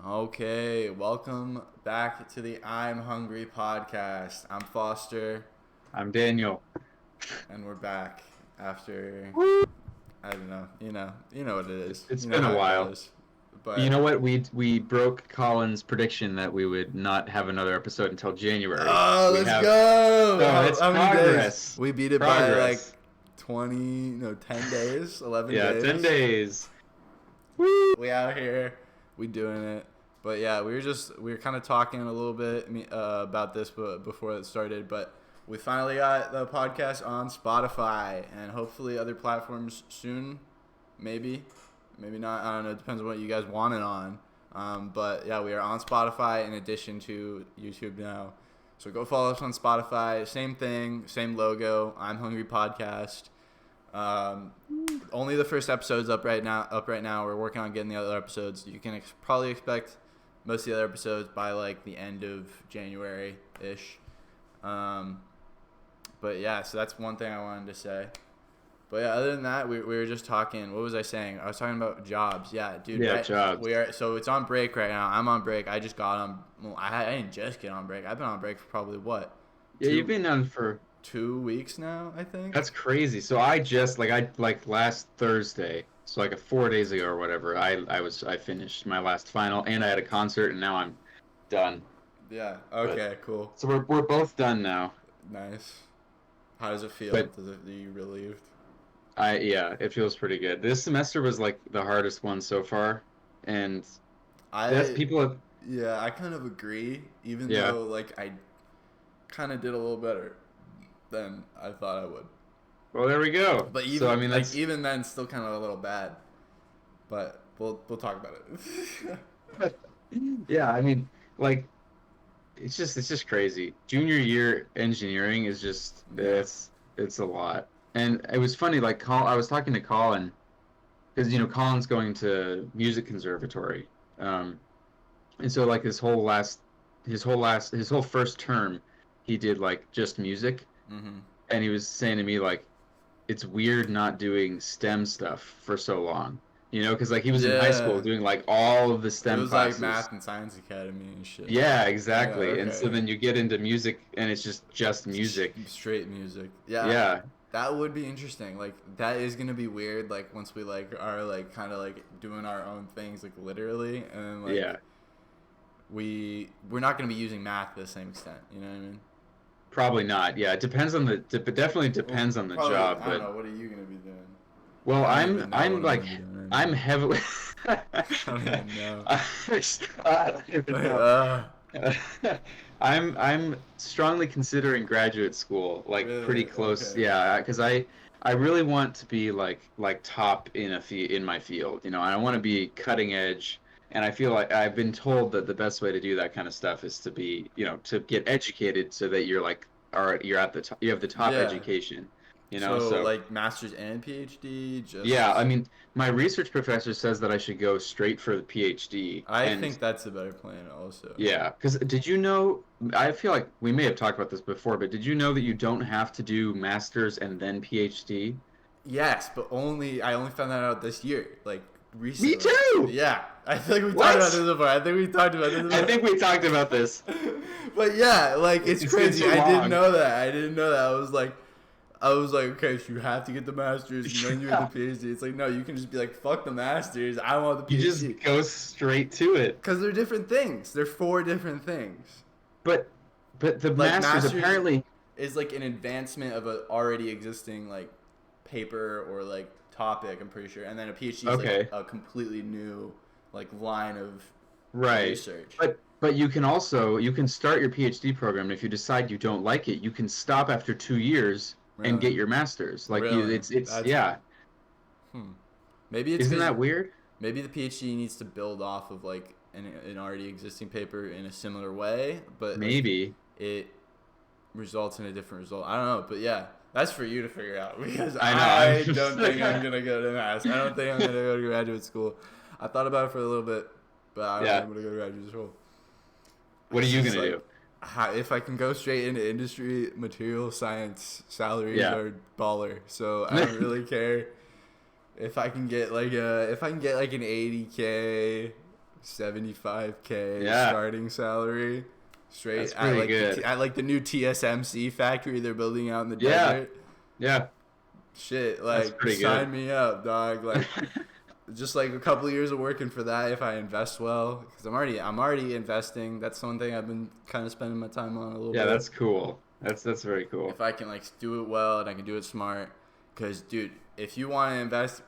Okay, welcome back to the I'm Hungry podcast. I'm Foster, I'm Daniel. and we're back after Woo! I don't know, you know what it is. It's You know been a how it while. goes. You But know what? We broke Colin's prediction that we would not have another episode until January. oh, We let's have go! so How, it's how many days? progress. We beat it by like Progress. 20, no, 10 days, 11 Yeah, 10 days. days. Woo! We out here, we doing it. But yeah, we were kind of talking a little bit about this before it started, but we finally got the podcast on Spotify and hopefully other platforms soon. Maybe not. I don't know. It depends on what you guys want it on. But yeah, we are on Spotify in addition to YouTube now. So go follow us on Spotify. Same thing, same logo. I'm Hungry Podcast. Um, Only the first episode's up right now. We're working on getting the other episodes. You can probably expect most of the other episodes by like the end of January ish. But yeah, so that's one thing I wanted to say. But yeah, other than that, we were just talking. What was I saying? I was talking about jobs. Yeah, dude. Yeah, Right, jobs. we are. So it's on break right now. I'm on break. I just got on. Well, I didn't just get on break. I've been on break for probably what, Yeah, you've two been on for 2 weeks now. I think. that's crazy. So I last Thursday, so like 4 days ago or whatever, I finished my last final and I had a concert and now I'm done. Yeah. But Okay. Cool. so we're both done now. Nice. How does it feel? But Are you relieved? yeah, it feels pretty good. This semester was like the hardest one so far, and that's I people have, Yeah, I kind of agree. Even yeah. though like I kind of did a little better than I thought I would. Well, there we go. But So I even mean like that's even then, still kind of a little bad. But we'll talk about it. yeah. I mean, like it's just crazy. Junior year engineering is just Yeah. it's a lot, and it was funny. Like I was talking to Colin because Colin's going to music conservatory, um, and so like his whole first term, he did like just music. Mhm. And he was saying to me like it's weird not doing STEM stuff for so long, because like he was in high school Yeah. doing like all of the It STEM was like classes. Math and Science Academy and shit. Yeah, Yeah. exactly. And so Okay. then you get into music and it's just music. Straight music. Yeah. Yeah, That would be interesting. Like that is gonna be weird. Like once we like are like kind of like doing our own things like literally, and then like yeah, we're not gonna be using math to the same extent. You know what I mean? probably not. Yeah, it depends on it definitely Well, depends on the probably. job, I don't but know. What are you gonna be doing? well, I don't I'm even know I'm what I'm like gonna be doing I'm anymore. heavily I don't even know. I don't even Like, know. uh, I'm strongly considering graduate school, like pretty really? close. Okay. Yeah, because I really want to be like top in my field. I want to be cutting edge, and I feel like I've been told that the best way to do that kind of stuff is to be, to get educated so that you're at the top, you have the top Yeah. education. So So like masters and PhD, yeah, I just mean, my research professor says that I should go straight for the PhD, I and think that's a better plan also. yeah, because did you know? I feel like we may have talked about this before, but did you know that you don't have to do masters and then PhD? Yes, but I only found that out this year, like Me recently. too. Yeah, I feel like we talked about this What? before. I think we talked about this I before. think we talked about this. But yeah, like it's It's been crazy. too I didn't long. know that. I didn't know that. I was like, okay, so you have to get the masters and then you get Yeah. the PhD. It's like no, you can just be like, fuck the masters. I want the You just PhD. go straight to it. Because they're different things. They're four different things. But the Like masters masters apparently. is like an advancement of a already existing like paper or like topic. I'm pretty sure, and then a PhD is Okay. like a completely new like line of Right. research. But you can start your PhD program, and if you decide you don't like it, you can stop after 2 years and Really, get your master's. Like really, it's that's yeah. hmm. Maybe it's Isn't because that weird? maybe the PhD needs to build off of like an already existing paper in a similar way, but like Maybe. it results in a different result. I don't know, but yeah, that's for you to figure out because I know. I I'm don't think I'm just gonna go to mass. I don't think I'm gonna go to graduate school. I thought about it for a little bit, but I don't think yeah. I'm gonna go to graduate school. What are It's you just gonna like do? if I can go straight into industry, material science, salaries Yeah. are baller. So I don't really care if I can get like an 80K $75K Yeah. starting salary. Straight That's at pretty like good. at like the new TSMC factory they're building out in the Yeah. desert. Yeah. Shit, That's like pretty sign good. me up, dog. Like just like a couple of years of working for that if I invest well, because I'm already investing. That's one thing I've been kind of spending my time on a little Yeah, bit. that's cool. That's very cool. If I can like do it well and I can do it smart, because dude, if you want to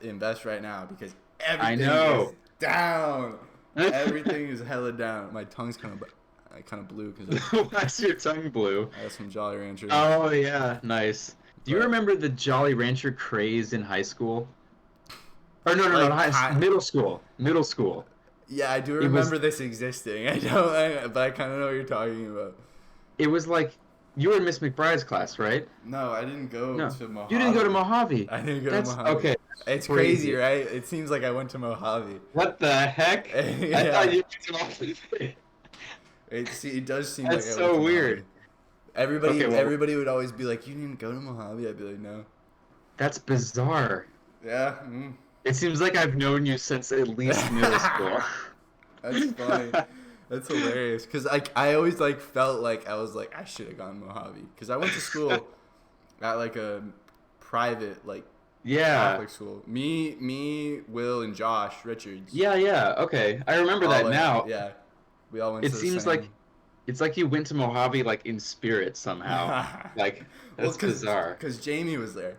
invest right now, because I everything know. is down. Everything is hella down. My tongue's kind of blue because Why's your tongue blue? I had some Jolly Ranchers. Oh yeah, nice. Do you But- remember the Jolly Rancher craze in high school? Or no, Like, middle school. Middle school. Yeah, I do It was- remember this existing. But I kind of know what you're talking about. It was like you were in Miss McBride's class, right? No, I didn't go No, to Mojave. you didn't go to Mojave. I didn't go That's to Mojave. okay. It's Crazy. crazy, right? It seems like I went to Mojave. What the heck? Yeah. I thought you went to Mojave. It does seem That's like I so went to weird. Mojave. Everybody, Okay, well- everybody would always be like, "You didn't go to Mojave?" I'd be like, "No." That's bizarre. Yeah, It seems like I've known you since at least middle school. that's funny. That's hilarious. Cause I always like felt like I was like I should have gone to Mojave. Cause I went to school at like a private like Yeah. Catholic school. Me, Will, and Josh Richards. Yeah. Okay, I remember all that went- now. Yeah, we all went. It to the seems same. like it's like you went to Mojave like in spirit somehow. Like that's bizarre. Cause Jamie was there,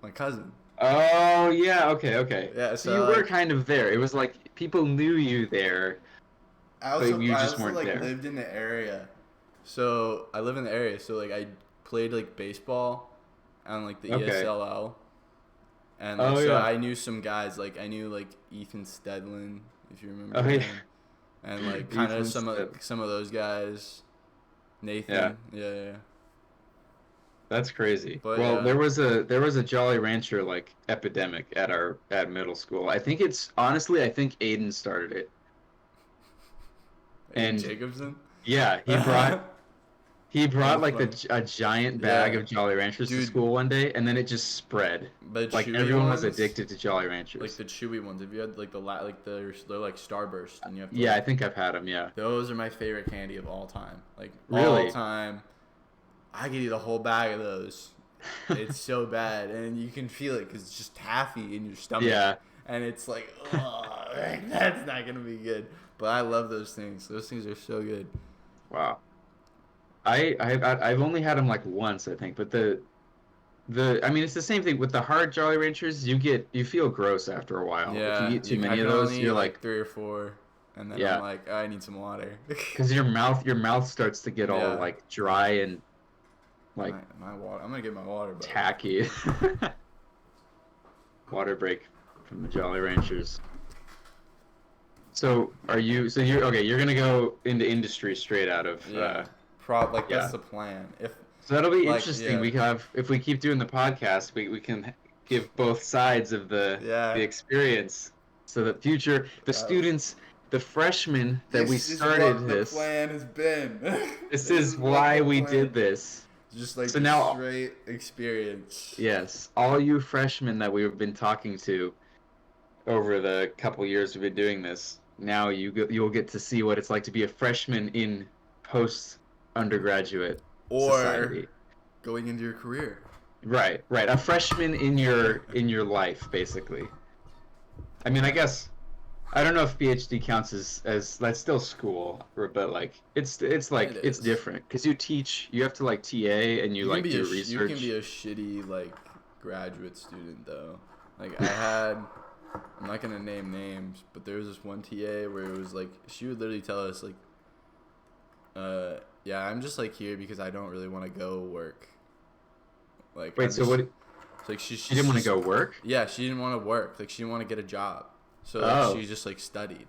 my cousin. Oh yeah, okay. Yeah, So so, you were like- kind of there. It was like people knew you there. I also, you I just also weren't like there. lived in the area, so I live in the area. So like I played like baseball, on like the Okay. ESLL, and like, Oh, so yeah. I knew some guys. Like I knew like Ethan Stedlin, if you remember. Oh, yeah. him. And like kind of Ethan some of those guys. Nathan. Yeah. That's crazy. But, well, yeah. there was a Jolly Rancher like epidemic at middle school. I think Aiden started it. And- Jacobson. Yeah, he brought like a giant bag Yeah. of Jolly Ranchers to Dude. school one day, and then it just spread. The Like chewy everyone was ones, addicted to Jolly Ranchers. Like the chewy ones. If you had like they're like Starburst, and you have to, Yeah, I like, think I've had them. Yeah. those are my favorite candy of all time. Like Really? all time. I could eat a whole bag of those. It's so bad, and you can feel it because it's just taffy in your stomach. Yeah. And it's like, oh, that's not gonna be good. But I love those things. Those things are so good. Wow. I've only had them like once, I think, but the I mean it's the same thing with the hard Jolly Ranchers. You feel gross after a while. Yeah. If you eat too I many of can those, only you're eat, like 3 or 4, and then Yeah. I'm like, I need some water. because your mouth starts to get all Yeah. like dry and like my water. I'm gonna get my water. Bro. tacky. Water break from the Jolly Ranchers. So you're okay, you're gonna go into industry straight out of Yeah. yeah. That's the plan. So that'll be Like, interesting. yeah. We can have if we keep doing the podcast, we can give both sides of the experience. So the future the students, the freshmen that we This is started what this. The plan has been. This is what why the we plan- did this. Just like So the now- straight experience. Yes, all you freshmen that we've been talking to over the couple years we've been doing this, now you'll get to see what it's like to be a freshman in post undergraduate Or society. going into your career. Right. A freshman in your life, basically. I mean, I guess I don't know if PhD counts as that's still school, but like it's like It it's is. different because you have to like TA and you can like be do You research. can be a shitty like graduate student though. Like I had, I'm not gonna name names, but there was this one TA where it was like she would literally tell us like, yeah, I'm just like here because I don't really want to go work. Like Wait, I'm so just- what? it's like she She didn't want to go work? Yeah, she didn't want to work. Like she didn't want to get a job, so like, Oh. she just like studied.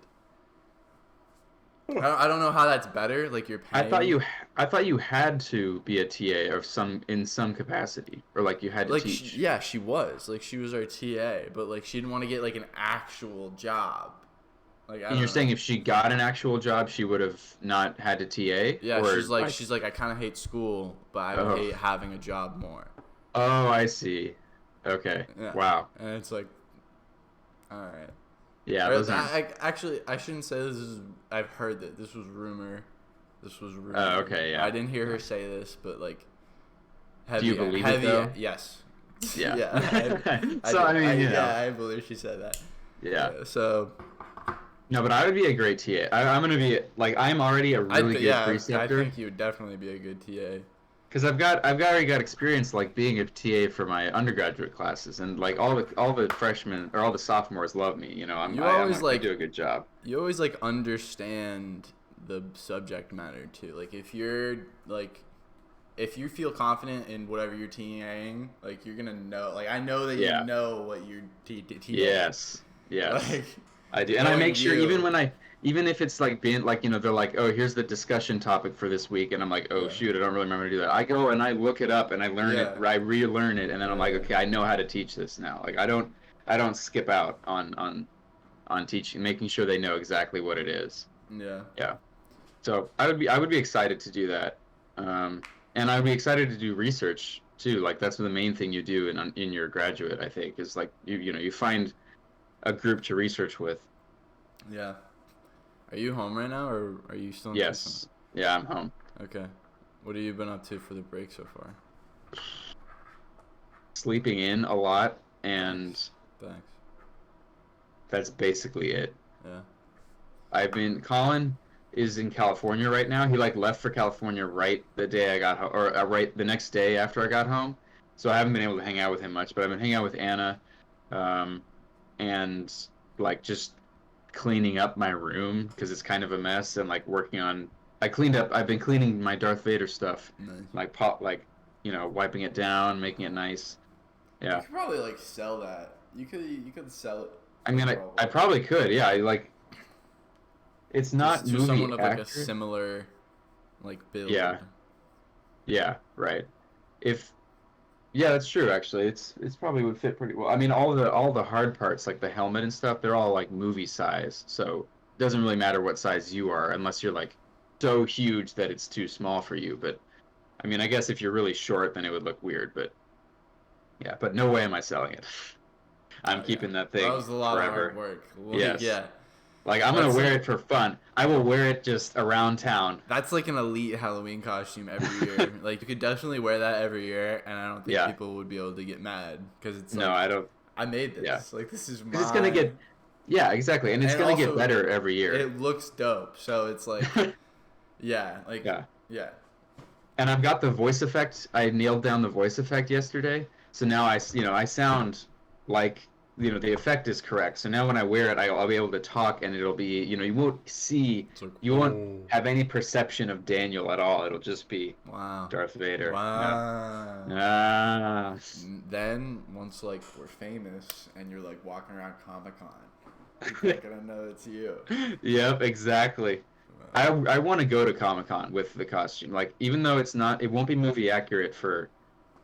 I don't know how that's better. Like you're I paying. thought you had to be a TA of in some capacity, or like you had to Like teach. yeah, she was like she was our TA, but like she didn't want to get like an actual job. Like I And don't you're know. saying if she got an actual job, she would have not had to TA? Yeah, or, she's like I kind of hate school, but I Oh. hate having a job more. Oh, I see. Okay. Yeah. Wow. And it's like, all right. Yeah, Or those aren't. actually, I shouldn't say this is. I've heard that this was rumor. This was Oh, rumor. okay, I yeah. didn't hear her Yeah. say this, but like Do you believe it though? yes, Yeah. yeah, I So do. I mean, Yeah, I believe she said that. yeah. So No, but I would be a great TA. I'm gonna be like I'm already a really good I preceptor think you would definitely be a good TA. because I've already got experience like being a TA for my undergraduate classes, and like all the freshmen or all the sophomores love me. You know, You always I do a good job. you always like understand the subject matter too. Like if you feel confident in whatever you're TAing, like you're gonna know. Like I know that you Yeah. know what you're TAing. Yes. Yes. Like I do, and I knowing make sure you. even if it's like being like they're like, oh, here's the discussion topic for this week, and I'm like, oh Yeah. shoot, I don't really remember to do that. I go and I look it up and I learn it, Yeah. I relearn it, and then I'm like, Yeah. okay, I know how to teach this now. Like I don't skip out on teaching, making sure they know exactly what it is. Yeah. Yeah. So I would be excited to do that, and I'd be excited to do research too. Like that's the main thing you do in your graduate, I think, is like you find a group to research with. Yeah. Are you home right now, or are you still in Tucson? Yes. Yeah, I'm home. Okay. What have you been up to for the break so far? Sleeping in a lot, and Thanks. that's basically it. Yeah. Colin is in California right now. He like left for California right the day I got home, or right the next day after I got home. So I haven't been able to hang out with him much, but I've been hanging out with Anna, um, and like just cleaning up my room because it's kind of a mess, and like working on. I've been cleaning my Darth Vader stuff, Nice. like wiping it down, making it nice. You Yeah. could probably like sell that. You could sell it. I mean, I probably could. Yeah, it's not to movie someone of like a accurate. similar like build. Yeah. Yeah, right. If Yeah, that's true actually. It's probably would fit pretty well. I mean, all the hard parts like the helmet and stuff, they're all like movie size. So it doesn't really matter what size you are unless you're like so huge that it's too small for you. But I mean, I guess if you're really short, then it would look weird, but yeah, but no way am I selling it. I'm Oh yeah. keeping that That thing was a lot of hard forever. work. Like Yes. yeah. Like I'm gonna That's wear like it for fun. I will wear it just around town. that's like an elite Halloween costume every year. Like you could definitely wear that every year, and I don't think Yeah. people would be able to get mad because it's No, like I don't. I made Yeah. this. Like this is Because it's gonna mine. get. Yeah, exactly, and it's And gonna get also better every year. it looks dope. So it's like yeah, like Yeah. yeah. And I've got the voice effect. I nailed down the voice effect yesterday. So now I sound like, the effect is correct. So now when I wear it, I'll be able to talk and it'll be, It's like you won't have any perception of Daniel at all. It'll just be wow. Darth Vader. Yeah. Wow. Ah. Then once like we're famous and you're like walking around Comic Con, people are gonna know it's you. Yep, exactly. I want to go to Comic-Con with the costume. Like, even though it won't be movie accurate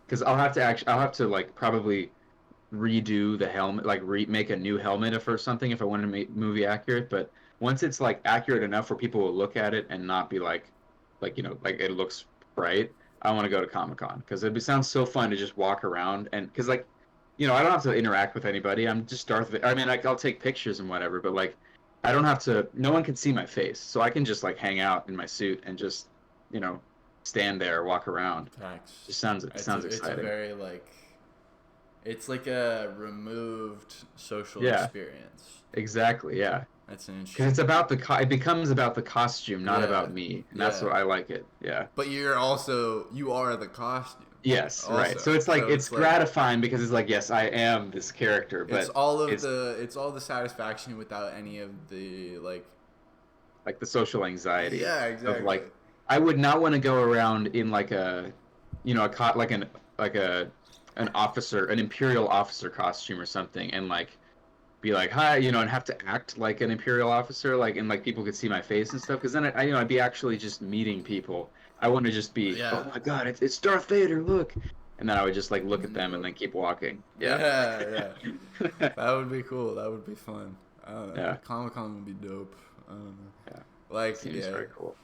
because I'll have to like probably redo the helmet, like make a new helmet or something if I want to make movie accurate. But once it's like accurate enough where people will look at it and not be like it looks right, I want to go to Comic-Con because it sounds so fun to just walk around and because I don't have to interact with anybody. I'm just Darth Vader. I mean, I'll take pictures and whatever, but like I don't have to. No one can see my face, so I can just like hang out in my suit and just you know stand there, walk around. Facts. Just sounds It's a exciting. very like it's like a removed social Yeah. experience. Exactly. Yeah. That's an Because it's interesting. about it becomes about the costume, not Yeah. about me, and that's Yeah. what I like it. Yeah. But you are the costume. Yes. Right. Also. So it's like So it's like gratifying because it's like yes, I am this character, it's but all of it's it's all the satisfaction without any of the like like the social anxiety yeah, of exactly. like I would not want to go around in like a like an officer, an imperial officer costume or something, and like be like hi, and have to act like an imperial officer, like and like people could see my face and stuff. Because then I'd be actually just meeting people. I want to just be, Yeah. oh my god, it's Darth Vader, look, and then I would just like look at them and then keep walking. Yeah. Yeah, yeah. That would be cool. That would be fun. I don't know. Yeah. Comic Con would be dope. I don't know. Yeah. Like, Seems yeah. very cool.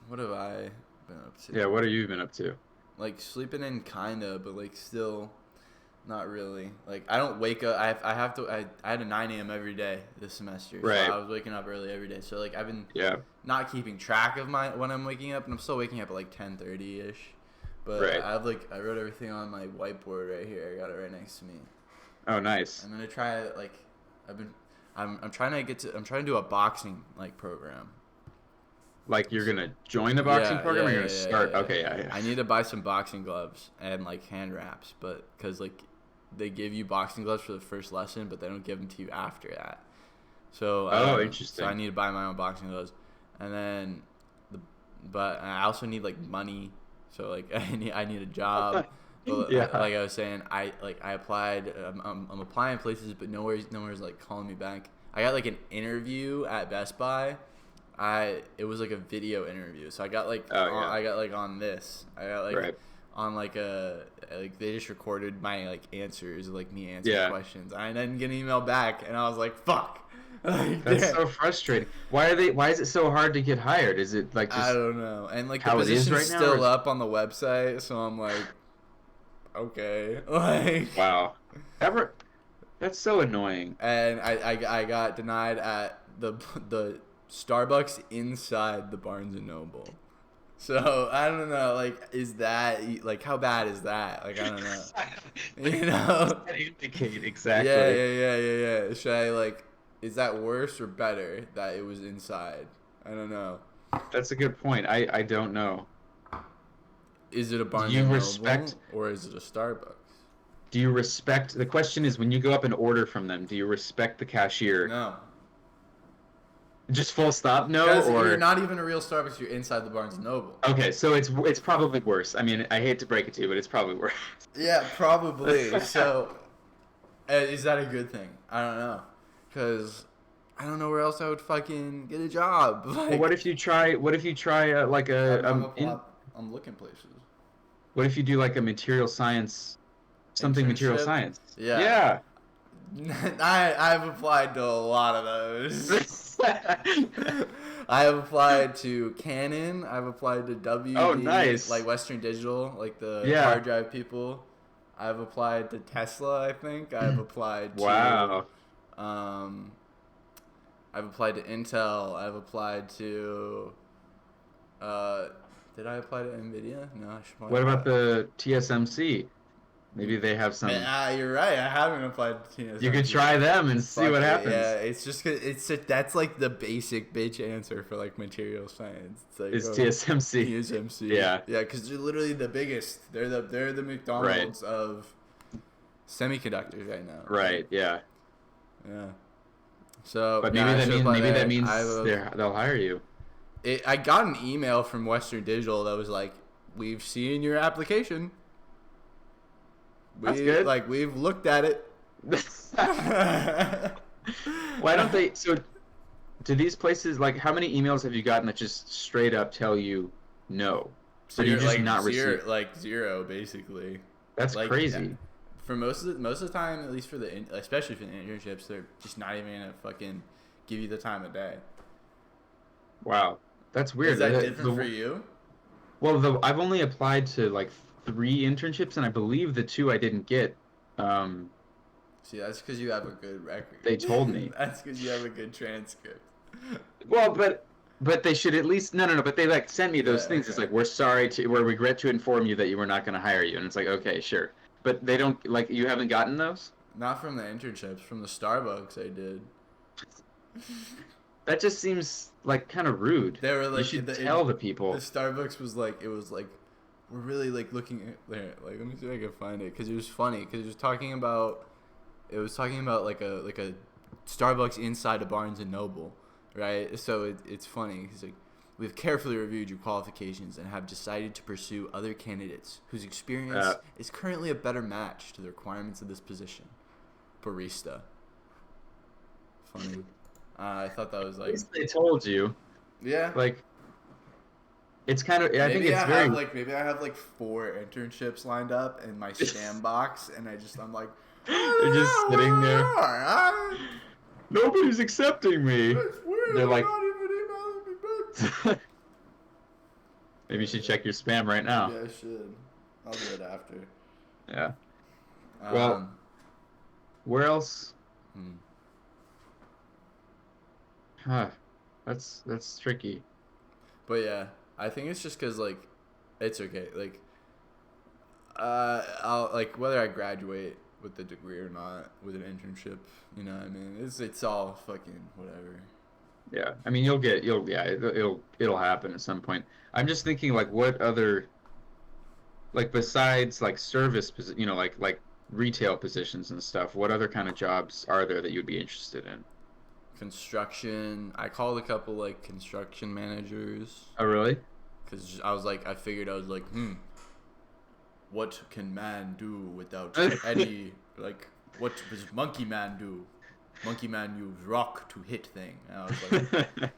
What have I been up to? Yeah. What have you been up to? Like sleeping in kinda, but like still Not really. Like, I don't wake up. I had a 9 a.m. every day this semester. Right. So I was waking up early every day. So, like, I've been Yeah. not keeping track of when I'm waking up, and I'm still waking up at like 10:30 ish. But Right. I wrote everything on my whiteboard right here. I got it right next to me. Oh, nice. I'm gonna try it. Like, I'm trying to do a boxing like program. Like you're gonna join the boxing program, or you're gonna start? Yeah. Okay, yeah. I need to buy some boxing gloves and like hand wraps, but because like they give you boxing gloves for the first lesson, but they don't give them to you after that. So interesting. So I need to buy my own boxing gloves, and then but I also need like money. So like I need a job. But Yeah. like I was saying, I applied. I'm applying places, but nowhere's like calling me back. I got like an interview at Best Buy. It was like a video interview, so I got like I got like on this. I got like on like they just recorded my like answers, like me answering questions. I didn't get an email back, and I was like, fuck. Like, that's so frustrating. Why is it so hard to get hired? Is it like just I don't know. And like the how it is position's right now, still or- up on the website, so I'm like, okay, like wow. That's so annoying. And I got denied at the Starbucks inside the Barnes and Noble. So I don't know, like, is that like how bad is that? Like, I don't know. You know? Indicate exactly. Yeah. Should I like? Is that worse or better that it was inside? I don't know. That's a good point. I don't know. Is it a Barnes you and respect- Noble or is it a Starbucks? Do you respect? The question is, when you go up and order from them, do you respect the cashier? No. Just full stop, no, Because or you're not even a real Starbucks. You're inside the Barnes and Noble. okay, so it's probably worse. I mean, I hate to break it to you, but it's probably worse. Yeah, probably. So, is that a good thing? I don't know, because I don't know where else I would fucking get a job. Like, Well, what if you try like I'm looking places. what if you do like a material science, material Internship? science? Yeah. I've applied to a lot of those. I have applied to Canon. I've applied to WD. Oh, nice. Like Western Digital, like the Yeah. hard drive people. I've applied to Tesla. I think I've applied to. Wow. I've applied to Intel. I've applied to. Did I apply to Nvidia? No, I should. What about the TSMC? Maybe they have some. You're right. I haven't applied to TSMC. You could try them and see what happens. Yeah, it's just that's like the basic bitch answer for like material science. It's like, It's TSMC. TSMC. Yeah. Yeah, because they're literally the biggest. They're the McDonald's of semiconductors right now. Right. Yeah. Yeah. So. But yeah, maybe that means I they'll hire you. I got an email from Western Digital that was like, "We've seen your application. That's good. Like, we've looked at it." Why don't they? So, do these places like how many emails have you gotten that just straight up tell you no? So you just like not zero, receive? like zero, basically. That's like, crazy. For most of the time, at least especially for the internships, they're just not even gonna fucking give you the time of day. Wow, that's weird. Is that different for you? Well, I've only applied to like 3 internships, and I believe the 2 I didn't get. See, that's because you have a good record. They told me. That's because you have a good transcript. Well, but they should at least no. But they like sent me those things. Okay. It's like we regret to inform you that you were not going to hire you, and it's like okay, sure. But they don't like you haven't gotten those. Not from the internships, from the Starbucks I did. That just seems like kind of rude. They were like, you should tell the people. The Starbucks was like, we're really like looking at there. Like, let me see if I can find it because it was funny because it was talking about like a Starbucks inside a Barnes and Noble, right? So it's funny. He's like, we've carefully reviewed your qualifications and have decided to pursue other candidates whose experience is currently a better match to the requirements of this position. Barista. Funny. I thought that was like. At least they told you. Yeah. Like. It's kind of. I think Maybe it's very. Maybe I have like 4 internships lined up in my spam box, and I'm like. They're just sitting there. Nobody's accepting me. They're like. Maybe you should check your spam right now. Yeah, I should. I'll do it after. Yeah. Well, where else? Hmm. Huh. That's tricky. But yeah, I think it's just because like, it's okay. Like, I'll like whether I graduate with the degree or not with an internship. You know what I mean? It's all fucking whatever. Yeah. I mean, you'll yeah, it'll happen at some point. I'm just thinking like what other like besides like like retail positions and stuff, what other kind of jobs are there that you'd be interested in? Construction. I called a couple like construction managers Oh, really? because I figured I was like, what can man do without any like what does monkey man do? Monkey man use rock to hit thing. And I was like,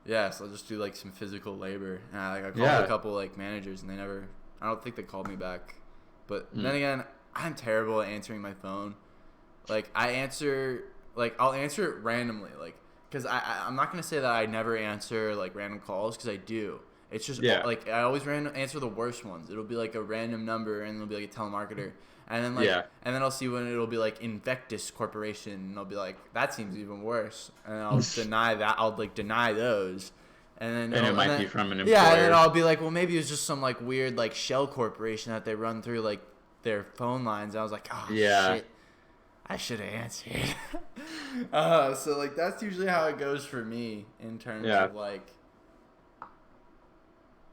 yeah, so I'll just do like some physical labor. And I called a Yeah. couple like managers and they never. I don't think they called me back. But Hmm. then again, I'm terrible at answering my phone. Like I'll answer it randomly, like because I'm not gonna say that I never answer like random calls because I do. It's just Yeah. like I always answer the worst ones. It'll be like a random number and it'll be like a telemarketer, and then like Yeah. and then I'll see when it'll be like Invectus Corporation and I'll be like that seems even worse, and then I'll deny that. I'll like deny those, and then And it and might then, be from an yeah, and then employer. I'll be like, well, maybe it's just some like weird like shell corporation that they run through like their phone lines. I was like, oh Yeah. shit. I should have answered. So like that's usually how it goes for me in terms Yeah. of like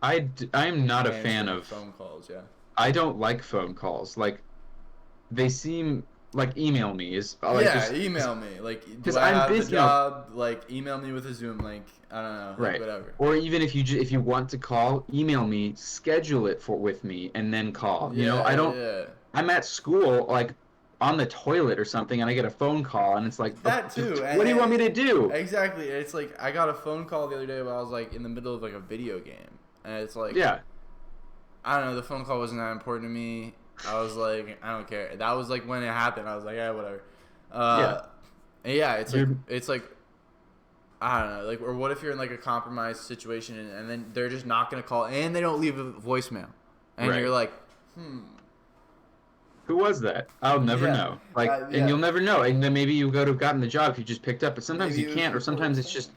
I'm not a fan answering of phone calls. Yeah. I don't like phone calls. Like they seem like email me is like Yeah. just Email me. Like, do because I I'm have the busy, you know, job? Like, email me with a Zoom link. I don't know. Like, right. whatever. Or even if if you want to call, email me, schedule it for with me, and then call. You know, I Yeah. don't. Yeah. I'm at school, like on the toilet or something, and I get a phone call, and it's like, That too. what do you want me to do? Exactly. It's like I got a phone call the other day while I was like in the middle of like a video game, and it's like Yeah, I don't know. The phone call wasn't that important to me. I was like, I don't care. That was like when it happened. I was like, yeah, whatever. yeah. And yeah, You're it's like I don't know. Like, or what if you're in like a compromised situation and then they're just not gonna call and they don't leave a voicemail, and right. you're like, Who was that? I'll never yeah, know. Like, and yeah. you'll never know. And then maybe you go to have gotten the job if you just picked up, but sometimes Maybe you it was can't, or before sometimes its it's time. just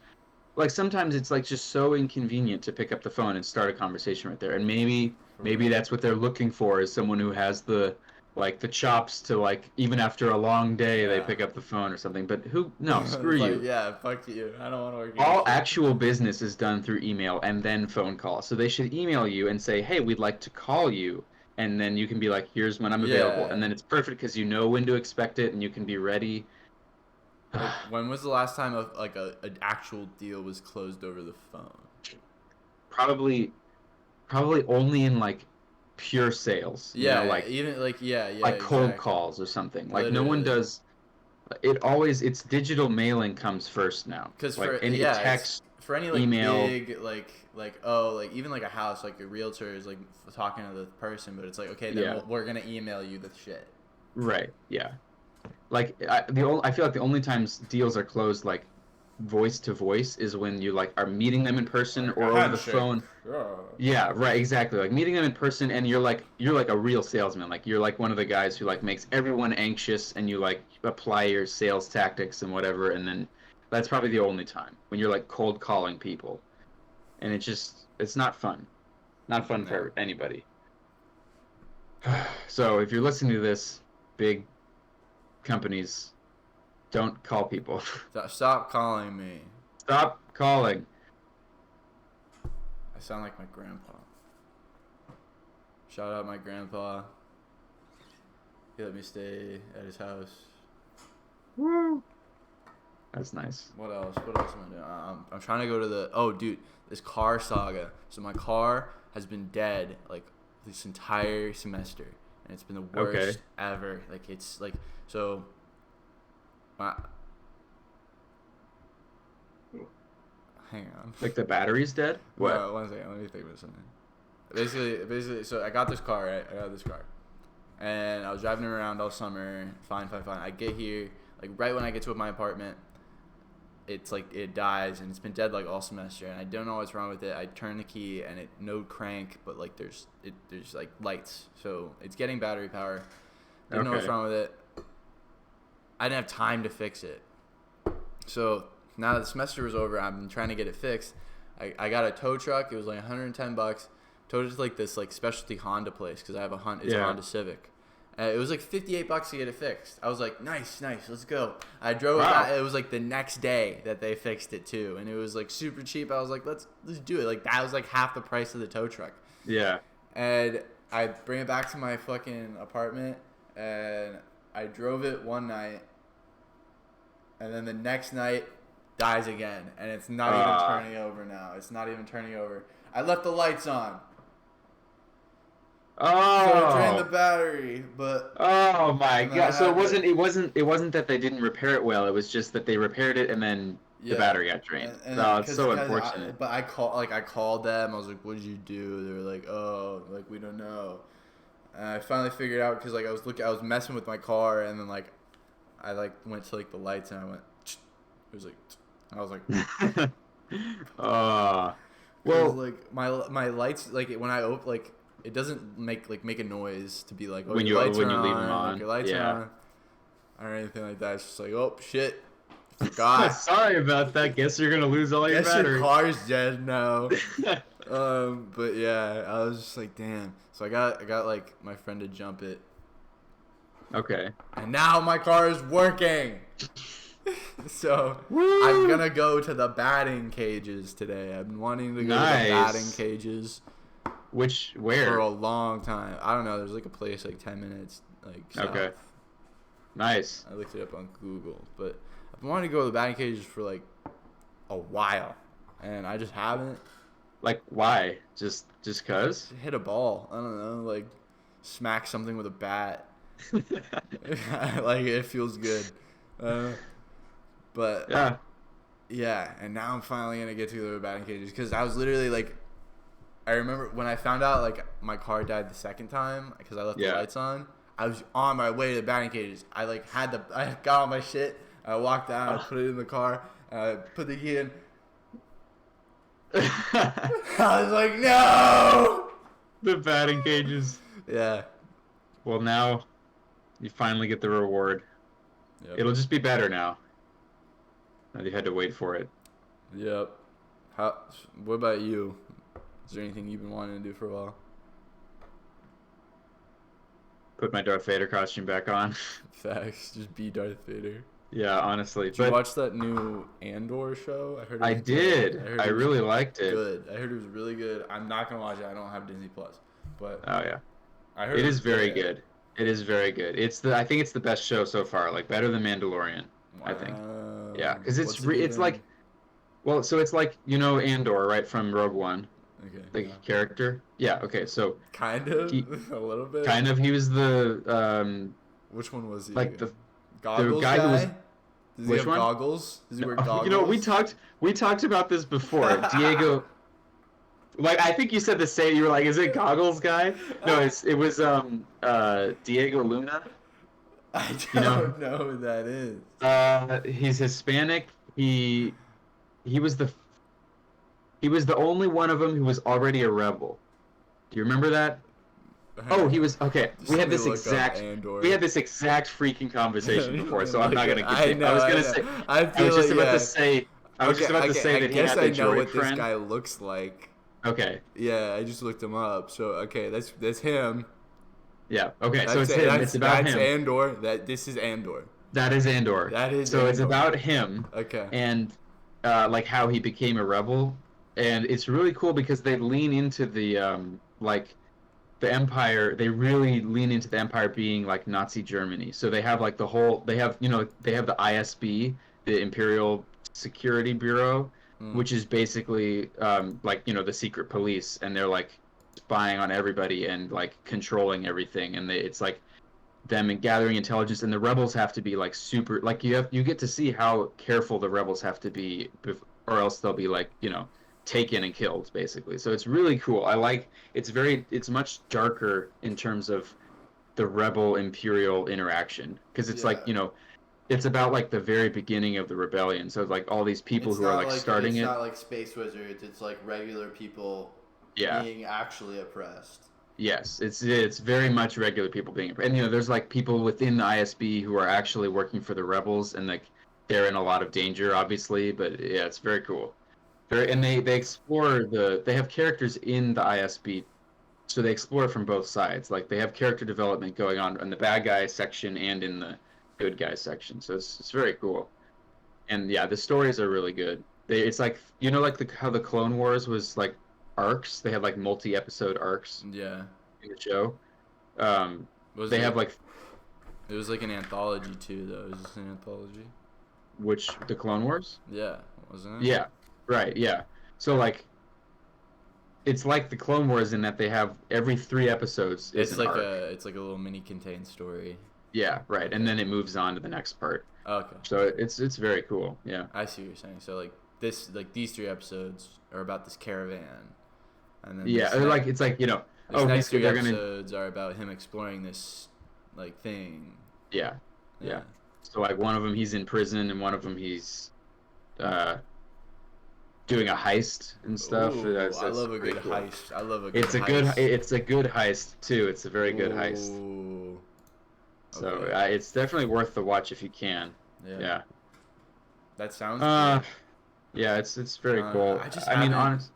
like sometimes it's like just so inconvenient to pick up the phone and start a conversation right there. And For maybe real. that's what they're looking for is someone who has the like the chops to like even after a long day they Yeah. pick up the phone or something. But who no, screw It's like, you. yeah, fuck you. I don't want to work in All this shit. actual business is done through email and then phone call. So they should email you and say, "Hey, we'd like to call you." And then you can be like, "Here's when I'm available." Yeah. And then it's perfect because you know when to expect it and you can be ready. Like, when was the last time a an actual deal was closed over the phone? Probably probably only in like pure sales, you know, Yeah, even like yeah, like cold exactly. calls or something. Like no one Literally. does it always it's digital mailing comes first now. Because Like for any yeah, it's text, for any like email, big like oh like even like a house like a realtor is like talking to the person, but it's like okay then yeah. we're gonna email you the shit. Right. Yeah. Like I feel like the only times deals are closed like voice to voice is when you like are meeting them in person Like a or over the handshake. phone. Yeah. Yeah, right, exactly. Like meeting them in person and you're like a real salesman. Like you're like one of the guys who like makes everyone anxious and you like apply your sales tactics and whatever and then that's probably the only time when you're like cold calling people. And it's not fun. Not fun No. for anybody. So, if you're listening to this, big companies don't call people. Stop calling me. Stop calling. I sound like my grandpa. Shout out my grandpa. He let me stay at his house. Woo. That's nice. What else? What else am I doing? I'm trying to go to the. Oh, dude, this car saga. So my car has been dead like this entire semester, and it's been the worst Okay. ever. Like it's like so. My, hang on. Like the battery's dead? What? No, one second. Let me think about something. Basically, so I got this car, right? I got this car, and I was driving it around all summer. Fine. I get here, like right when I get to my apartment, it's like it dies, and it's been dead like all semester, and I don't know what's wrong with it. I turn the key, and it no crank, but like there's like lights, so it's getting battery power. Didn't know what's Okay. wrong with it. I didn't have time to fix it. So now that the semester was over, I'm trying to get it fixed. I got a tow truck. It was like $110. Towed it to like this like specialty Honda place because I have it's a Honda Civic. It was like $58 to get it fixed. I was like, nice, let's go. I drove it back. It was like the next day that they fixed it too, and it was like super cheap. I was like, let's do it. Like that was like half the price of the tow truck. Yeah. And I bring it back to my fucking apartment, and I drove it one night, and then the neast night dies again, and it's not even turning over now. It's not even turning over. I left the lights on. Oh. So it drained the battery, but oh my god! So it wasn't that they didn't repair it well. It was just that they repaired it and then the battery got drained. It's so unfortunate. But I called them. I was like, "What did you do?" They were like, "Oh, like we don't know." And I finally figured out because like I was messing with my car, and then like I like went to like the lights, and I went. It was like, I was like, well, like my lights like when I open like. It doesn't make a noise to be like, oh, when you leave them on, like, your lights are on, or anything like that. It's just like, oh shit, forgot. Sorry about that. Guess you're gonna lose all your battery. Your car's dead now. But yeah, I was just like, damn. So I got like my friend to jump it. Okay. And now my car is working. So I'm gonna go to the batting cages today. I've been wanting to go to the batting cages. Where? For a long time. I don't know. There's like a place like 10 minutes like south. Okay. Nice. I looked it up on Google, but I've been wanting to go to the batting cages for like a while, and I just haven't. Like why? Just cause? Hit a ball. I don't know. Like smack something with a bat. Like it feels good. But yeah. And now I'm finally gonna get to the batting cages because I was literally like. I remember when I found out like my car died the second time because I left the lights on. I was on my way to the batting cages. I got all my shit. I walked out. I put it in the car. I put the key in. I was like, no. The batting cages. Yeah. Well, now you finally get the reward. Yep. It'll just be better now. Now you had to wait for it. Yep. What about you? Is there anything you've been wanting to do for a while? Put my Darth Vader costume back on. Facts. Just be Darth Vader. Yeah, honestly. Did you watch that new Andor show? I did. I really liked it. Good. I heard it was really good. I'm not gonna watch it. I don't have Disney Plus, but oh yeah, I heard it is very good. It is very good. I think it's the best show so far. Like better than Mandalorian. Wow. I think. Yeah, because it's like, well, so it's like Andor right from Rogue One. Okay. The character. Yeah. Okay. So. Kind of. A little bit. Kind of. He was the. Which one was he? Like the goggles guy. Who was, does he have goggles? Does he wear goggles? We talked about this before. Diego. Like I think you said the same. You were like, "Is it goggles guy?" No, it was Diego Luna. I don't know who that is. He's Hispanic. He was the only one of them who was already a rebel. Do you remember that? Oh, he was okay. We had this exact freaking conversation before, so I'm not gonna continue. I was just about to say that he had the droid friend. I guess I know what this guy looks like. Okay. Yeah, I just looked him up. So okay, that's him. Yeah. Okay. So it's him. It's about him. That's Andor. This is Andor. That is Andor. So it's about him. Okay. And like how he became a rebel, and it's really cool because they lean into the like the Empire. They really lean into the Empire being like Nazi Germany. So they have like the ISB, the Imperial Security Bureau, which is basically like the secret police, and they're like spying on everybody and like controlling everything, and it's like them and gathering intelligence, and the rebels have to be like super, like you get to see how careful the rebels have to be, or else they'll be like taken and killed basically. So it's really cool. It's much darker in terms of the rebel imperial interaction, because it's like it's about like the very beginning of the rebellion. So like all these people who are like starting it. It's not like space wizards. It's like regular people being actually oppressed. Yes, it's very much regular people being, and there's like people within the ISB who are actually working for the rebels, and like they're in a lot of danger, obviously. But yeah, it's very cool. And they explore they have characters in the ISB, so they explore it from both sides. Like they have character development going on in the bad guy section and in the good guy section. So it's very cool. And yeah, the stories are really good. It's like like how the Clone Wars was like arcs. They had like multi-episode arcs Yeah. in the show. Um, Was they it? have like It was like an anthology too, though. Is this an anthology? the Clone Wars? Yeah, wasn't it? Yeah, right. Yeah. So like it's like the Clone Wars in that they have every 3 episodes is an arc. It's like a little mini contained story. Yeah, right. And Okay. then it moves on to the next part. Okay. So it's very cool. Yeah. I see what you're saying. So like these 3 episodes are about this caravan, and then Yeah, like it's like, this next three they're gonna episodes are about him exploring this like thing. yeah, Yeah. yeah. So like one of them he's in prison and one of them he's uh doing a heist and stuff. Ooh, That's I love a pretty good cool. heist. I love a good It's a heist. it's a good heist too. It's a very good heist. Ooh. So Okay. it's definitely worth the watch if you can. Yeah. Yeah. That sounds Uh, cool. yeah, it's very cool. I just I mean, haven't honest.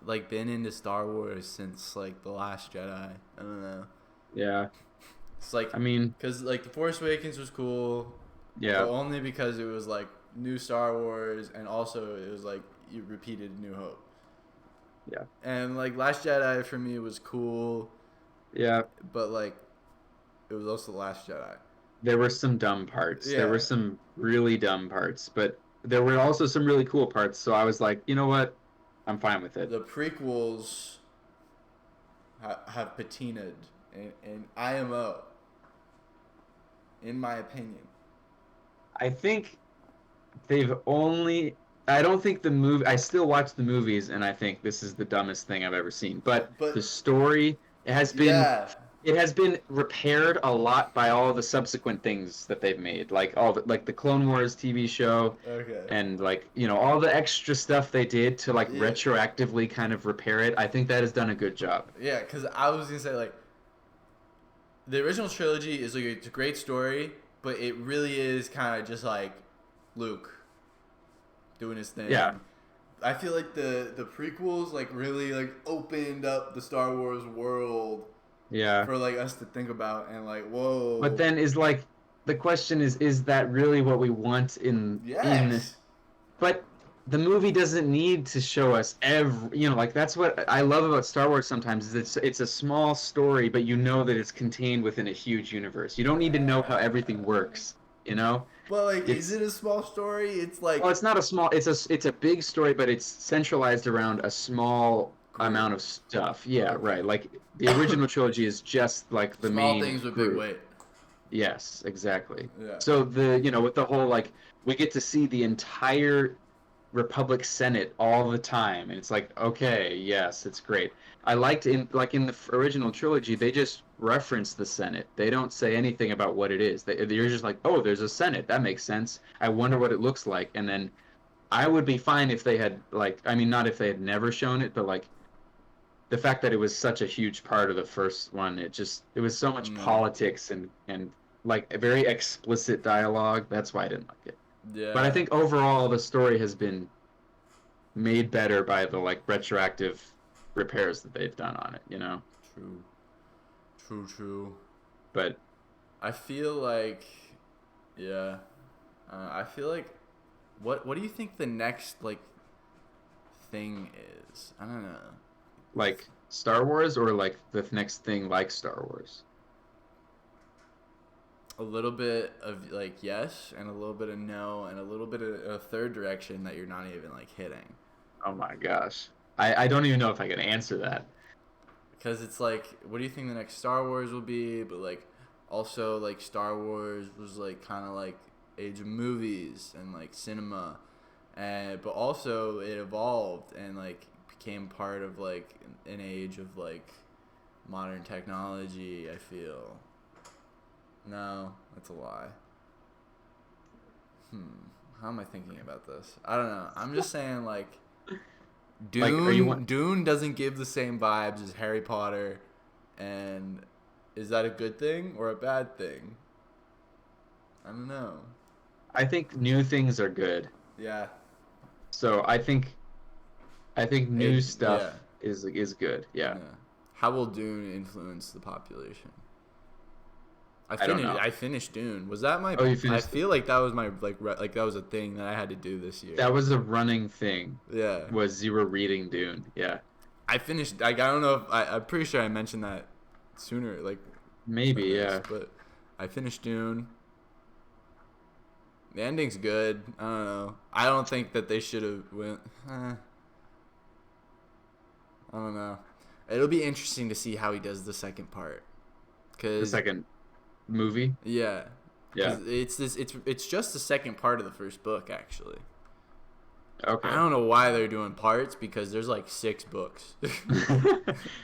like been into Star Wars since like The Last Jedi. I don't know. Yeah. It's like I mean, because like The Force Awakens was cool, but yeah. only because it was like new Star Wars, and also it was like you repeated New Hope. Yeah. And like Last Jedi for me was cool, Yeah. but like it was also The Last Jedi. There were some dumb parts. There Yeah. were some really dumb parts, but there were also some really cool parts. So I was like, you know what? I'm fine with it. The prequels have patinaed in IMO, in my opinion. I think they've only. I don't think the movie. I still watch the movies, and I think this is the dumbest thing I've ever seen. But But the story yeah, it has been repaired a lot by all the subsequent things that they've made, like like the Clone Wars TV show, okay, and like all the extra stuff they did to like yeah, retroactively kind of repair it. I think that has done a good job. yeah. Because I was gonna say like the original trilogy is like it's a great story, but it really is kind of just like Luke doing his thing. Yeah. I feel like the prequels like really like opened up the Star Wars world Yeah. for like us to think about and like whoa. But then the question is that really what we want in Yes. but the movie doesn't need to show us like that's what I love about Star Wars sometimes is it's a small story, but you know that it's contained within a huge universe. You don't need to know how everything works, you know? But like, is It's it a small story? It's like well, it's not a small it's a big story, but it's centralized around a small group. amount of stuff. Yeah, right. Like the original trilogy is just like the Small main things with group. big weight. Yes, exactly. Yeah. So with the whole like we get to see the entire Republic Senate all the time, and it's like, okay, yes, it's great. I liked in the original trilogy, they just reference the Senate. They don't say anything about what it is. They're just like, oh, there's a Senate. That makes sense. I wonder what it looks like. And then I would be fine if they had I mean, not if they had never shown it, but like the fact that it was such a huge part of the first one, it was so much politics and like a very explicit dialogue. That's why I didn't like it. Yeah. But I think overall the story has been made better by the like retroactive repairs that they've done on it, True. True. True. But I feel like, yeah. I feel like, what do you think the next like thing is? I don't know. like Star Wars or like the next thing like Star Wars? A little bit of like yes, and a little bit of no, and a little bit of a third direction that you're not even like hitting. Oh my gosh. I don't even know if I can answer that. Because it's like, what do you think the next Star Wars will be? But like, also like Star Wars was like kind of like age of movies and like cinema, and but also it evolved and like became part of like an age of like modern technology. I feel. No, that's a lie. How am I thinking about this? I don't know. I'm just saying like. Like, are you Dune doesn't give the same vibes as Harry Potter. And is that a good thing or a bad thing? I don't know. I think new things are good. Yeah. So I think new Yeah. stuff is good. Yeah. Yeah. How will Dune influence the population? I don't know. I finished Dune. Was that my? Oh, you I finished it. feel like that was my like that was a thing that I had to do this year. That was a running thing. Yeah. Was you were reading Dune. Yeah. I finished. Like, I don't know if I'm pretty sure I mentioned that sooner, like Maybe, than this, yeah. but I finished Dune. The ending's good. I don't know. I don't think that they should have went. I don't know. It'll be interesting to see how he does the second part. The Cause second movie. yeah, Yeah. because it's just the second part of the first book actually. I Okay. don't know why they're doing parts because there's like 6 books.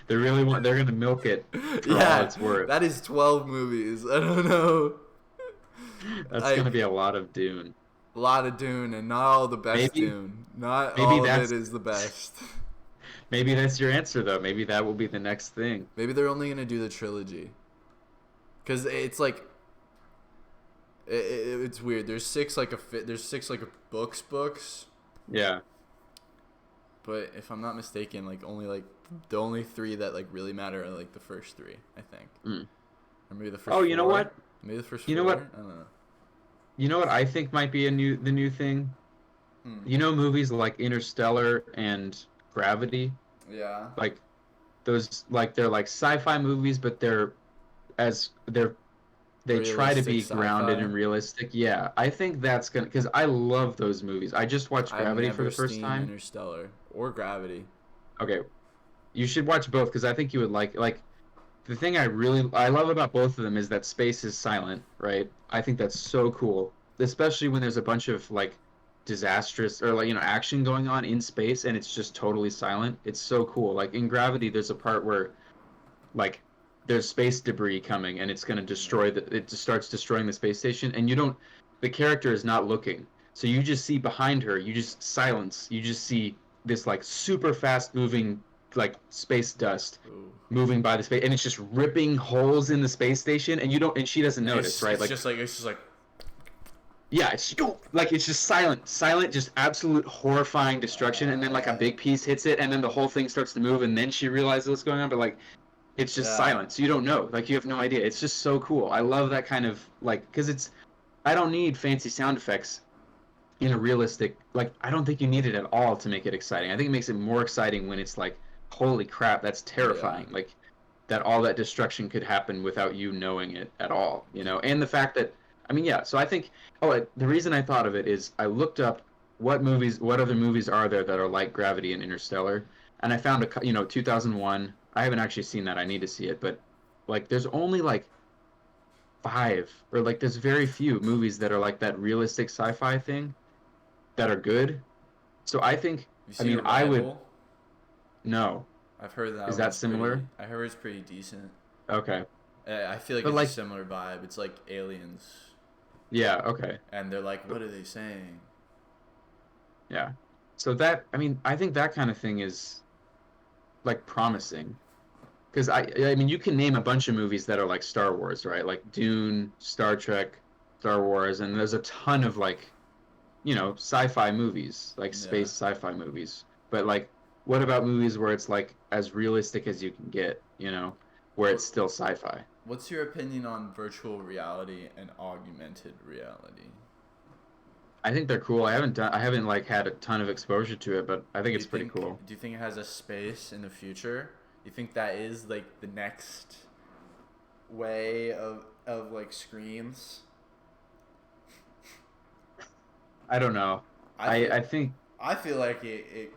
They're gonna milk it for all Yeah, it's worth. that is 12 movies. I don't know. That's gonna Like be a lot of Dune. a lot of Dune and not all the best Maybe Dune. Not maybe all of it that's is the best. maybe that's your answer though. Maybe that will be the next thing. Maybe they're only gonna do the trilogy. Cause it's like it's weird. There's 6 like there's 6 like books. Yeah. But if I'm not mistaken, like the only 3 that like really matter are like the first 3, I think. Mm. Or maybe the first. Oh, you know 4? what? Maybe the first. You 4? know what? I don't know. You know what I think might be the new thing? Hmm. You know movies like Interstellar and Gravity? Yeah. Like those they're like sci-fi movies, but they try to Realistic be grounded sci-fi. and realistic. Yeah, I think that's gonna because I love those movies. I just watched I've Gravity for never the first seen time. Interstellar or Gravity. Okay, you should watch both because I think you would like the thing I love about both of them is that space is silent, right? I think that's so cool, especially when there's a bunch of like disastrous or like action going on in space and it's just totally silent. It's so cool. Like in Gravity, there's a part where like there's space debris coming and it's going to destroy it just starts destroying the space station and the character is not looking, so you just see behind her, you just silence, you just see this like super fast moving like space dust Ooh. moving by the space and it's just ripping holes in the space station and she doesn't notice, right? It's just like Yeah, it's just silent, just absolute horrifying destruction, and then like a big piece hits it, and then the whole thing starts to move, and then she realizes what's going on, but like it's just yeah. silent, so you don't know, like you have no idea. It's just so cool. I love that kind of like because I don't need fancy sound effects in a realistic like I don't think you need it at all to make it exciting. I think it makes it more exciting when it's like, holy crap, that's terrifying. Yeah. Like that all that destruction could happen without you knowing it at all, and the fact that I mean, yeah. So I think, the reason I thought of it is I looked up what other movies are there that are like Gravity and Interstellar, and I found 2001. I haven't actually seen that. I need to see it, but like, there's only like 5, or like, there's very few movies that are like that realistic sci-fi thing that are good. So I think, You I see mean, I would Arrival? no. I've heard that Is that one's similar? I heard it's pretty decent. Okay, I feel like but it's a like, similar vibe. It's like aliens, yeah, okay, and they're like, "What are they saying?" yeah. So that I mean, I think that kind of thing is like promising. Because I mean, you can name a bunch of movies that are like Star Wars, right? Like Dune, Star Trek, Star Wars, and there's a ton of like, sci-fi movies, like Yeah. space sci-fi movies. But like, what about movies where it's like as realistic as you can get, where it's What still sci-fi? What's your opinion on virtual reality and augmented reality? I think they're cool. I haven't like had a ton of exposure to it, but I think Do you it's pretty think cool. Do you think it has a space in the future? You think that is like the next way of like screens? I don't know. I feel I think, I feel like it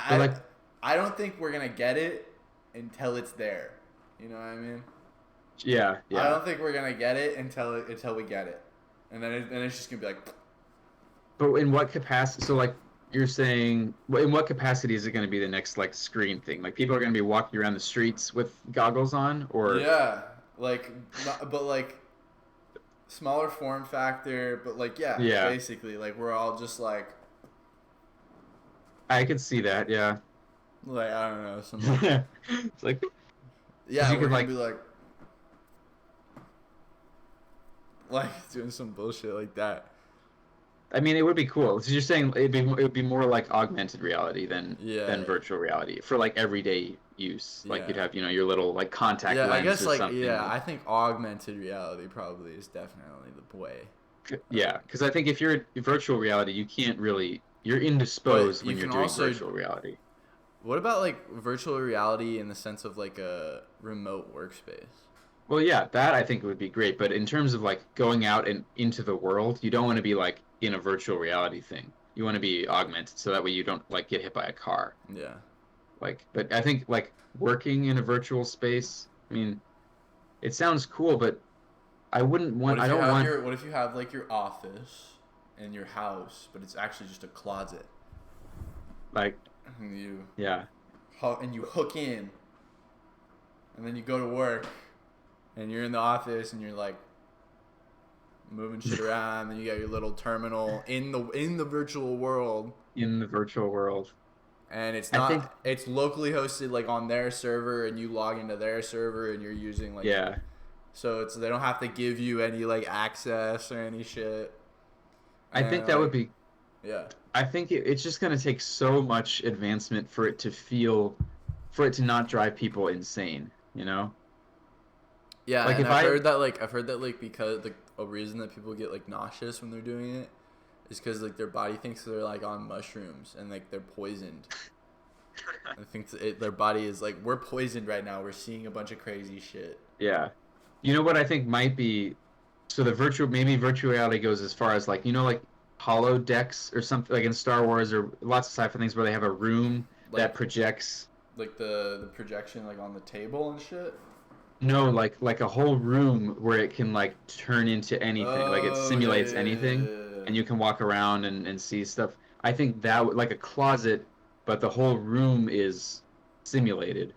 but like, I don't think we're gonna get it until it's there. You know what I mean? yeah, I yeah. don't think we're gonna get it until we get it, and then it's just gonna be like, But in what capacity? So like you're saying, in what capacity is it going to be the next like screen thing? Like people are going to be walking around the streets with goggles on, or yeah, like, but like smaller form factor, but like yeah, yeah, basically like we're all just I could see that. Yeah, like I don't know some it's like Yeah, you we're could gonna like be like doing some bullshit like that. I mean, it would be cool. So you're saying it would be more like augmented reality than Yeah, virtual reality for like everyday use. Like you'd yeah, have, your little like contact yeah. I lens guess or something. I think augmented reality probably is definitely the way. Yeah, because I think if you're in virtual reality, you can't really you're But indisposed you when you're can doing also. virtual reality. What about like virtual reality in the sense of like a remote workspace? Well, yeah, that I think would be great. But in terms of like going out and into the world, you don't want to be like in a virtual reality thing. You want to be augmented so that way you don't like get hit by a car. Yeah. Like, but I think like working in a virtual space, I mean, it sounds cool, but I don't want What if you have like your office in your house, but it's actually just a closet, like, and yeah. you hook in, and then you go to work, and you're in the office, and you're like moving shit around, and you got your little terminal in the virtual world, In the virtual world. and I think, it's locally hosted like on their server, and you log into their server, and you're using like yeah, so it's they don't have to give you any like access or any shit, I and think that would like be, yeah. I think it's just going to take so much advancement for it to not drive people insane, you know? Yeah, Like and if I, I've heard that like because like a reason that people get like nauseous when they're doing it is because like their body thinks they're like on mushrooms and like they're poisoned. I think their body is like we're poisoned right now. We're seeing a bunch of crazy shit. yeah. You know what I think might be, so maybe virtual reality goes as far as like, like holodecks or something like in Star Wars or lots of sci-fi things where they have a room that Like projects. the projection like on the table and shit. No, like a whole room where it can like turn into anything, like it Oh yeah, simulates yeah, yeah, anything, yeah, yeah. and you can walk around and see stuff. I think that would like a closet, but the whole room is simulated,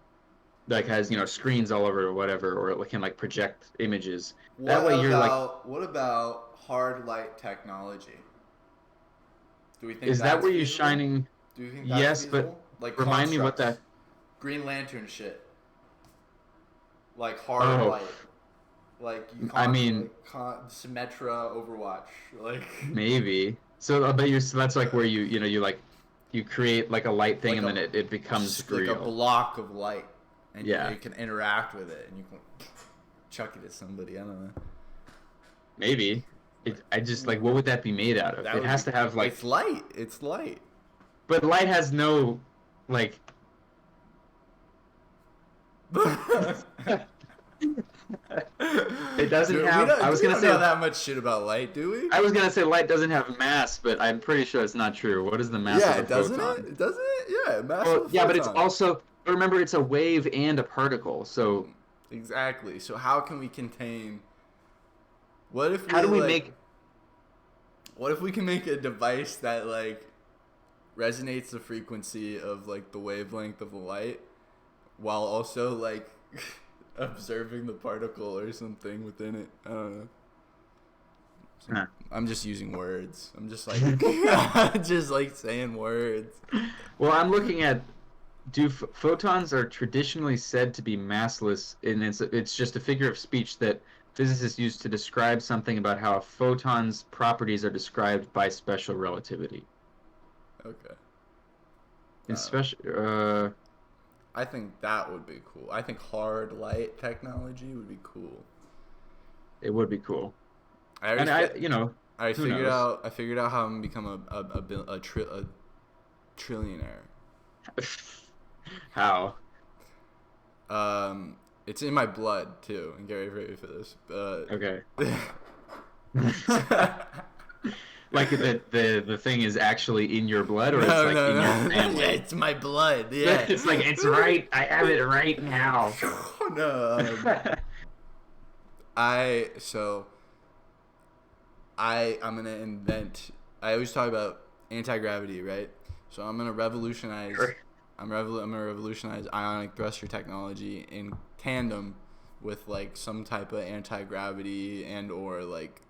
like has screens all over or whatever, or it can like project images. That way you're like, What about hard light technology? Do we think is that that's where you're feasible? shining? Do you think that's Yes, but feasible? Like remind me what constructs, that. Green Lantern shit, like hard Oh, light, like I mean, Symmetra Overwatch, like maybe. So I bet so that's like where you create like a light thing like and a then it becomes like a real. block of light, and Yeah, you can interact with it, and you can chuck it at somebody. I don't know. maybe. I just like what would that be made out of? That It would be. has to have like, It's light. It's light. but light has no like. It doesn't Dude, have. we don't know that much shit about light, do we? I was gonna say light doesn't have mass, but I'm pretty sure it's not true. What is the mass Yeah, of a doesn't photon? it? Doesn't it? Yeah, Well, massive yeah, but it's photon. also remember it's a wave and a particle. So Exactly. So how can we contain? What if how we do we like? make? What if we can make a device that like resonates the frequency of like the wavelength of the light, while also like observing the particle or something within it? I don't know. Huh. I'm just using words. I'm just like just like saying words. Well, I'm looking at photons are traditionally said to be massless, and it's just a figure of speech that physicists use to describe something about how a photon's properties are described by special relativity. Okay. In special, I think that would be cool. I think hard light technology would be cool. it would be cool. I And always fi- I who figured knows? out I figured out how I'm gonna become a trillionaire. How? It's in my blood too. And get ready for this. Okay. Like the thing is actually in your blood, or it's like in your family? Yeah, it's my blood. Yeah. It's like it's right. I have it right now. No. I so I'm gonna invent. I always talk about anti-gravity, right? So I'm gonna revolutionize. Sure. I'm gonna revolutionize ionic thruster technology in tandem with like some type of anti-gravity and or like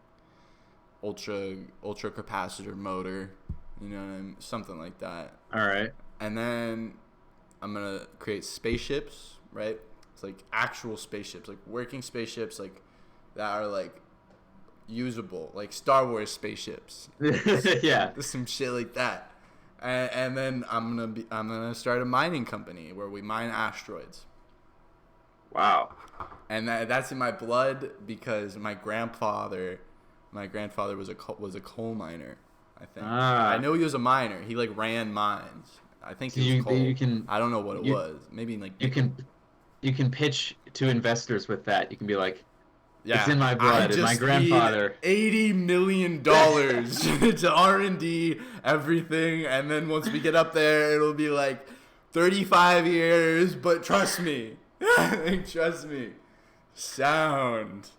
ultra capacitor motor, you know what I mean? Something like that. All right. And then I'm gonna create spaceships, right? spaceships, like actual spaceships, like working spaceships, like that are like usable, like Star Wars spaceships. Yeah. Some shit like that. And then I'm gonna start a mining company where we mine asteroids. Wow. And that's in my blood because my grandfather was a coal miner. I think. I know he was a miner. He like ran mines. I think So he was coal. you can I don't know what it was. Maybe like you can pitch to investors with that. You can be like, it's yeah, in my blood. And my grandfather. $80 million to R&D everything, and then once we get up there, it'll be like 35 years. But trust me, trust me, sound.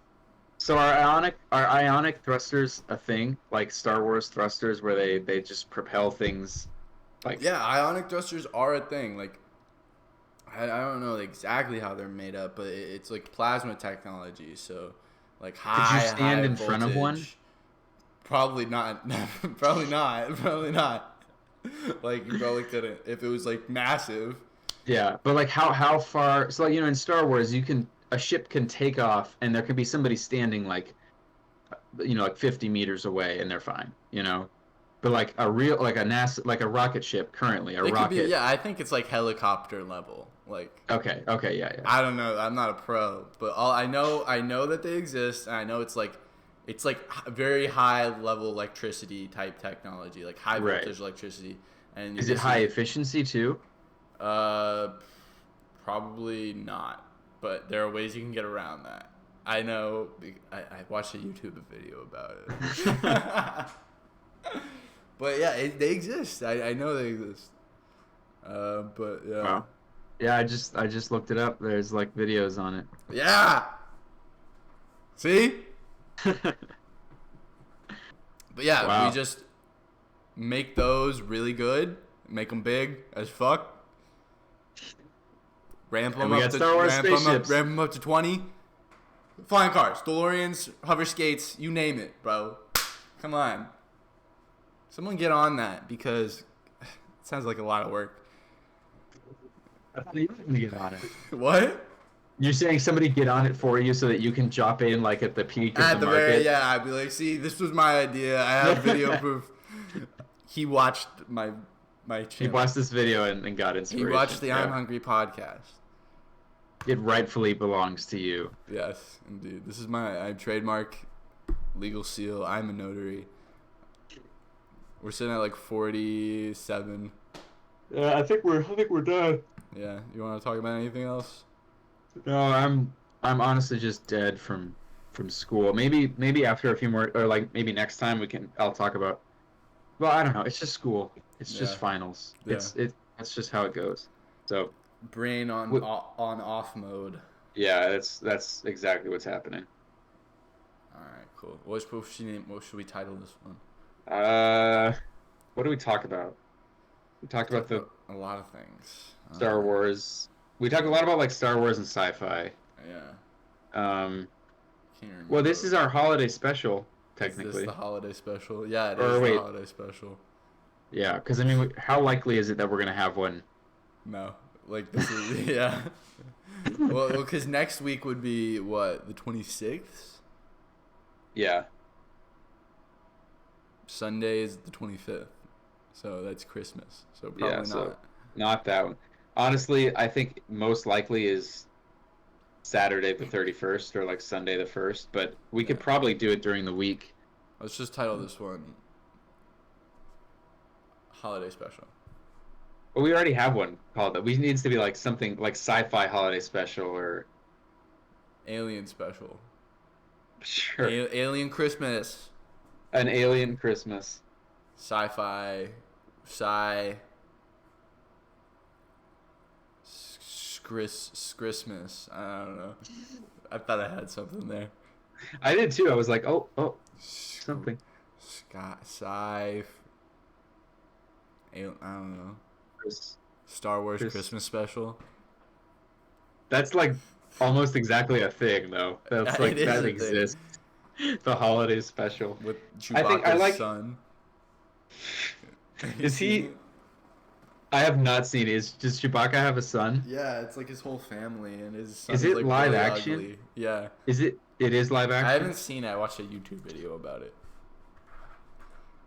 So are ionic thrusters a thing, like Star Wars thrusters, where they just propel things? Like Yeah, ionic thrusters are a thing. Like I don't know exactly how they're made up, but it's like plasma technology. So like could you stand in voltage. front of one? Probably not. Probably not. Probably not. Like you probably couldn't if it was like massive. Yeah, but like how far? So like, in Star Wars, a ship can take off, and there can be somebody standing like, like 50 meters away, and they're fine. But like a NASA, like a rocket ship currently, a It rocket. could be, yeah, I think it's like helicopter level. Like Okay, yeah. I don't know. I'm not a pro, but all I know that they exist, and I know it's like very high level electricity type technology, like high voltage electricity. And is it high efficiency too? Probably not, but there are ways you can get around that. I know. I watched a YouTube video about it. But yeah, they exist. I know they exist. But yeah. Wow. Yeah, I just looked it up. There's like videos on it. Yeah. See? But yeah, wow. We just make those really good, make them big as fuck. Ramp them up to 20. Flying cars, DeLoreans, hover skates, you name it, bro. Come on. Someone get on that because it sounds like a lot of work. You can get on it. What? You're saying somebody get on it for you so that you can drop in like at the peak of the market? Yeah, I'd be like, see, this was my idea. I have video proof. He watched my channel. He watched this video and got inspiration. He watched the I'm Hungry podcast. It rightfully belongs to you. Yes, indeed. This is I trademark, legal seal. I'm a notary. We're sitting at like 47. Yeah, I think we're done. Yeah, you want to talk about anything else? No, I'm honestly just dead from school. Maybe after a few more, or like maybe next time I'll talk about. Well, I don't know. It's just school. It's just finals. Yeah. That's just how it goes. So brain on off mode. Yeah, that's exactly what's happening. All right, cool. What should we title this one? What do we talk about? We talked about a lot of things. Star Wars. We talk a lot about like Star Wars and sci-fi. Yeah. Can't remember. Well, this is our holiday special, technically. Is this the holiday special? Yeah, it is the holiday special. Yeah, because I mean, how likely is it that we're gonna have one? No, like this is yeah. Well, because next week would be what, the 26th? Yeah. Sunday is the 25th, so that's Christmas. So probably not. So not that one. Honestly, I think most likely is Saturday the 31st or like Sunday the 1st, but we could probably do it during the week. Let's just title this one Holiday Special. Well, we already have one called that. We needs to be like something like sci-fi holiday special or Alien Special. Sure. Alien Christmas. An Alien Christmas. Sci-fi. Christmas. I don't know. I thought I had something there. I did too. I was like, oh, something. I don't know. Star Wars Christmas special. That's like almost exactly a thing, though. That's like that exists. The holiday special with Chewbacca's son. Is he? I have not seen it. Does Chewbacca have a son? Yeah, it's like his whole family, and his son Is is it like live really action? ugly. Yeah, Is it? It is live I action. haven't seen it. I watched a YouTube video about it.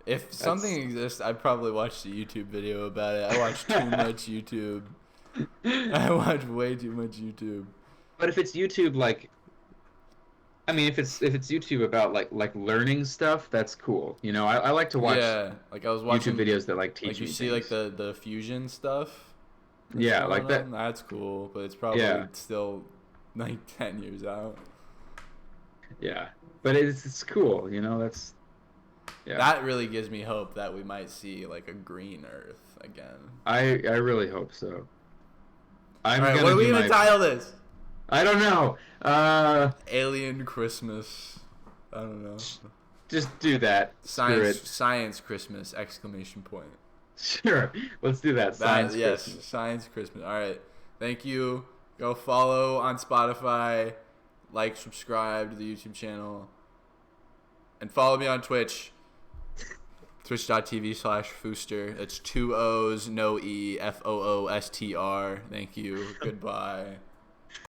If something That's. exists, I'd probably watch the YouTube video about it. I watch too much YouTube. I watch way too much YouTube. But if it's YouTube, like, I mean, if it's YouTube about like learning stuff, that's cool. You know, I like to watch Yeah, like I was YouTube watching, videos that like like teach you me see like things. the fusion stuff that's Yeah, going like that. on. That's cool, but it's probably Yeah, still like 10 years out. yeah. But it's cool. You know, that's yeah. That really gives me hope that we might see like a green Earth again. I really hope so. All I'm right, what gonna are we do gonna my. title this? I don't know. Alien Christmas. I don't know. Just do that. Screw Science it. Science Christmas exclamation point. Sure. Let's do that. Science Yes, Christmas. Science Christmas. All right. Thank you. Go follow on Spotify, like, subscribe to the YouTube channel, and follow me on Twitch. Twitch.tv/Fooster. It's 2 O's, no E, FOOSTR. Thank you. Goodbye.